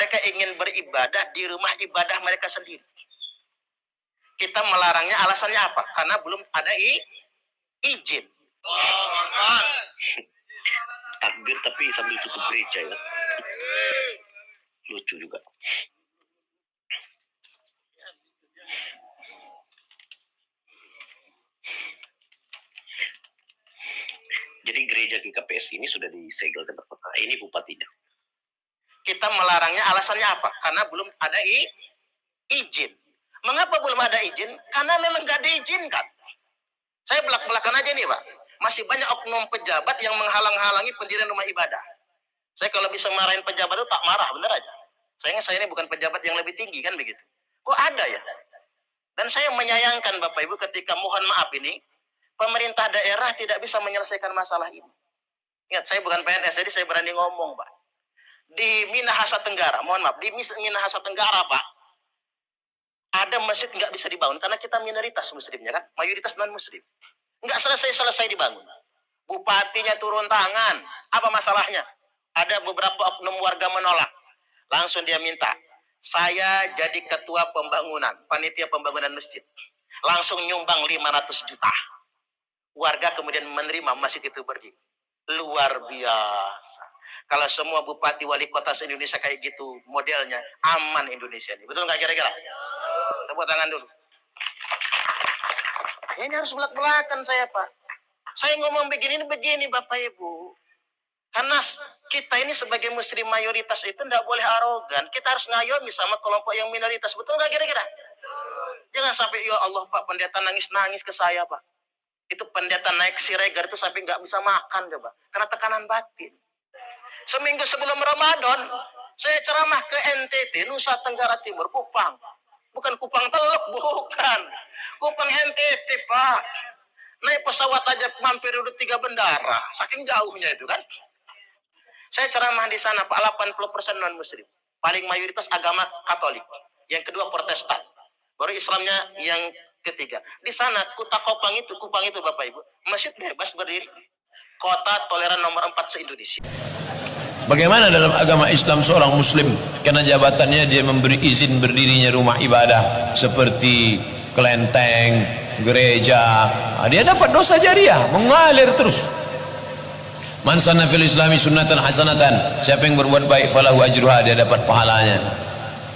mereka ingin beribadah di rumah ibadah mereka sendiri. Kita melarangnya alasannya apa? Karena belum ada izin. Takbir tapi sambil tutup gereja ya. Lucu juga. Jadi gereja GKPS ini sudah disegel ke tempat. Nah, ini bupatinya. Kita melarangnya alasannya apa? Karena belum ada izin. Mengapa belum ada izin? Karena memang nggak diizinkan. Saya belak-belakan aja nih Pak. Masih banyak oknum pejabat yang menghalang-halangi pendirian rumah ibadah. Saya kalau bisa marahin pejabat itu tak marah, bener aja. Sayangnya saya ini bukan pejabat yang lebih tinggi kan begitu. Kok ada ya? Dan saya menyayangkan Bapak Ibu ketika mohon maaf ini, pemerintah daerah tidak bisa menyelesaikan masalah ini. Ingat, saya bukan PNS, jadi saya berani ngomong Pak. Di Minahasa Tenggara, mohon maaf, di Minahasa Tenggara Pak, ada masjid nggak bisa dibangun karena kita minoritas muslimnya kan, mayoritas non muslim. Nggak selesai dibangun. Bupatinya turun tangan. Apa masalahnya? Ada beberapa oknum warga menolak. Langsung dia minta, saya jadi ketua pembangunan, panitia pembangunan masjid. Langsung nyumbang 500 juta. Warga kemudian menerima masjid itu berdiri. Luar biasa. Kalau semua bupati wali kota se-Indonesia kayak gitu modelnya, aman Indonesia ini. Betul nggak kira-kira? Tepuk tangan dulu. Ini harus belak-belakan saya Pak. Saya ngomong begini Bapak Ibu. Karena kita ini sebagai muslim mayoritas itu tidak boleh arogan. Kita harus ngayomi sama kelompok yang minoritas. Betul nggak kira-kira? Jangan sampai ya Allah Pak, pendeta nangis-nangis ke saya Pak. Itu pendeta naik Siregar itu sampai nggak bisa makan coba. Karena tekanan batin. Seminggu sebelum Ramadan, saya ceramah ke NTT, Nusa Tenggara Timur, Kupang. Bukan Kupang Teluk, bukan. Kupang NTT, Pak. Naik pesawat aja mampir udah 3 bendara. Saking jauhnya itu kan. Saya ceramah di sana, Pak, 80% non-muslim. Paling mayoritas agama Katolik. Yang kedua Protestan. Baru Islamnya yang ketiga. Di sana, Kupang itu Bapak Ibu, masjid bebas berdiri. Kota toleran nomor 4 se-Indonesia. Bagaimana dalam agama Islam seorang muslim karena jabatannya dia memberi izin berdirinya rumah ibadah seperti kelenteng, gereja, dia dapat dosa jariah mengalir terus. Man sanna fil islami sunnatan hasanatan, siapa yang berbuat baik falahu ajruha, dia dapat pahalanya.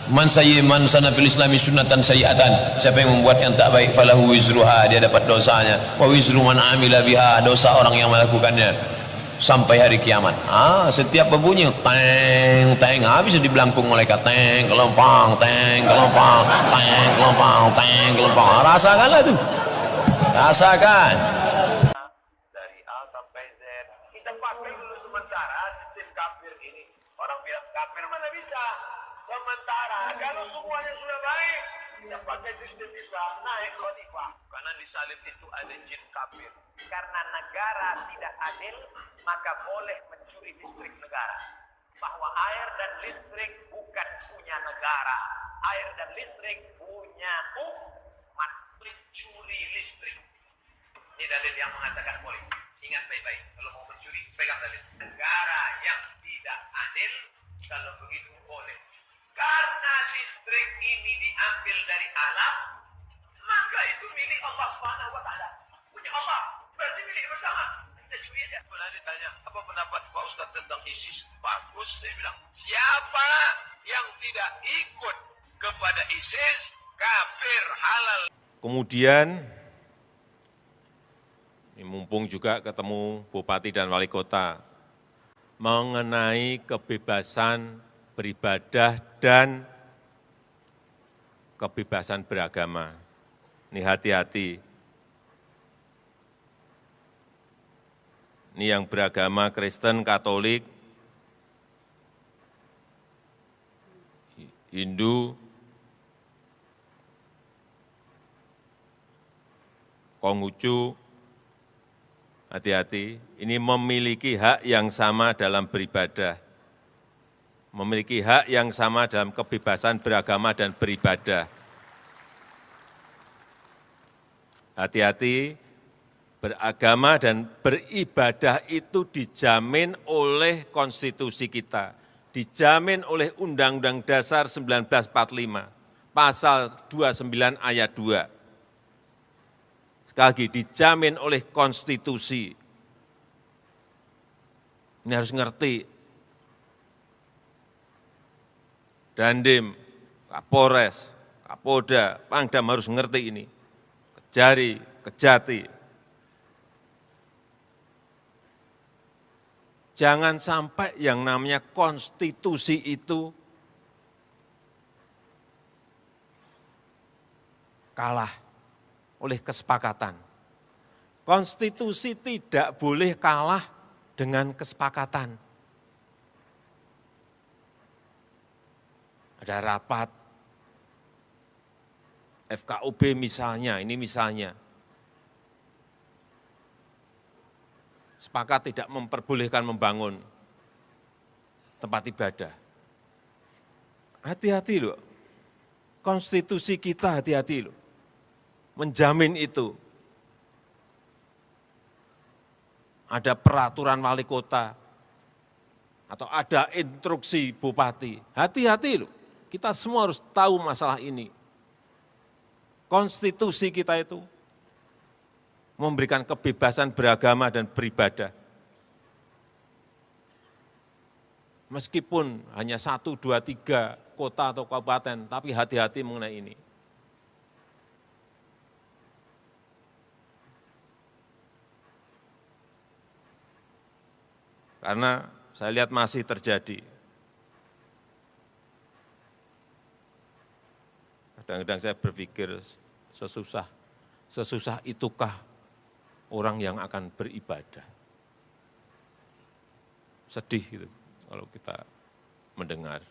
Man sanna fil islami sunnatan sayyi'atan, siapa yang membuat yang tak baik falahu wizruha, dia dapat dosanya. Wa wizru man amila biha, dosa orang yang melakukannya sampai hari kiamat. Setiap berbunyi teng teng, habis di belangkung malaikat, teng kelompang, teng kelompang, teng kelompang, teng kelompang. Rasakanlah tuh, rasakan. Dari A sampai Z kita pakai dulu sementara sistem kafir ini. Orang bilang kafir mana bisa sementara, kalau semuanya sudah baik kita pakai sistem Islam, naik khalifah. Karena di salib itu ada jin kafir. Karena negara tidak adil, maka boleh mencuri listrik negara. Bahwa air dan listrik bukan punya negara. Air dan listrik punya umat. Mencuri listrik. Ini dalil yang mengatakan boleh. Ingat baik-baik, kalau mau mencuri, pegang dalil. Negara yang tidak adil, kalau begitu boleh. Karena listrik ini diambil dari alam, maka itu milik Allah Subhanahu wa Ta'ala. Punya Allah, berarti milik bersama. Kita curi aja. Pernah ditanya, apa pendapat Pak Ustaz tentang ISIS? Bagus, saya bilang. Siapa yang tidak ikut kepada ISIS, kafir halal. Kemudian, ini mumpung juga ketemu Bupati dan Wali Kota, mengenai kebebasan beribadah dan kebebasan beragama. Ini hati-hati. Ini yang beragama Kristen, Katolik, Hindu, Konghucu, hati-hati. Ini memiliki hak yang sama dalam beribadah. Memiliki hak yang sama dalam kebebasan beragama dan beribadah. Hati-hati, beragama dan beribadah itu dijamin oleh konstitusi kita. dijamin oleh Undang-Undang Dasar 1945, pasal 29 ayat 2. Sekali lagi, dijamin oleh konstitusi. Ini harus ngerti. Dandim, Kapolres, Kapolda, Pangdam harus ngerti ini. Kejari, Kejati. Jangan sampai yang namanya konstitusi itu kalah oleh kesepakatan. Konstitusi tidak boleh kalah dengan kesepakatan. Ada rapat FKUB misalnya, ini misalnya, sepakat tidak memperbolehkan membangun tempat ibadah. Hati-hati loh, konstitusi kita hati-hati loh, menjamin itu. Ada peraturan wali kota, atau ada instruksi bupati, hati-hati loh, kita semua harus tahu masalah ini. Konstitusi kita itu memberikan kebebasan beragama dan beribadah. Meskipun hanya 1, 2, 3 kota atau kabupaten, tapi hati-hati mengenai ini. Karena saya lihat masih terjadi. Kadang-kadang saya berpikir sesusah itukah orang yang akan beribadah. Sedih gitu kalau kita mendengar.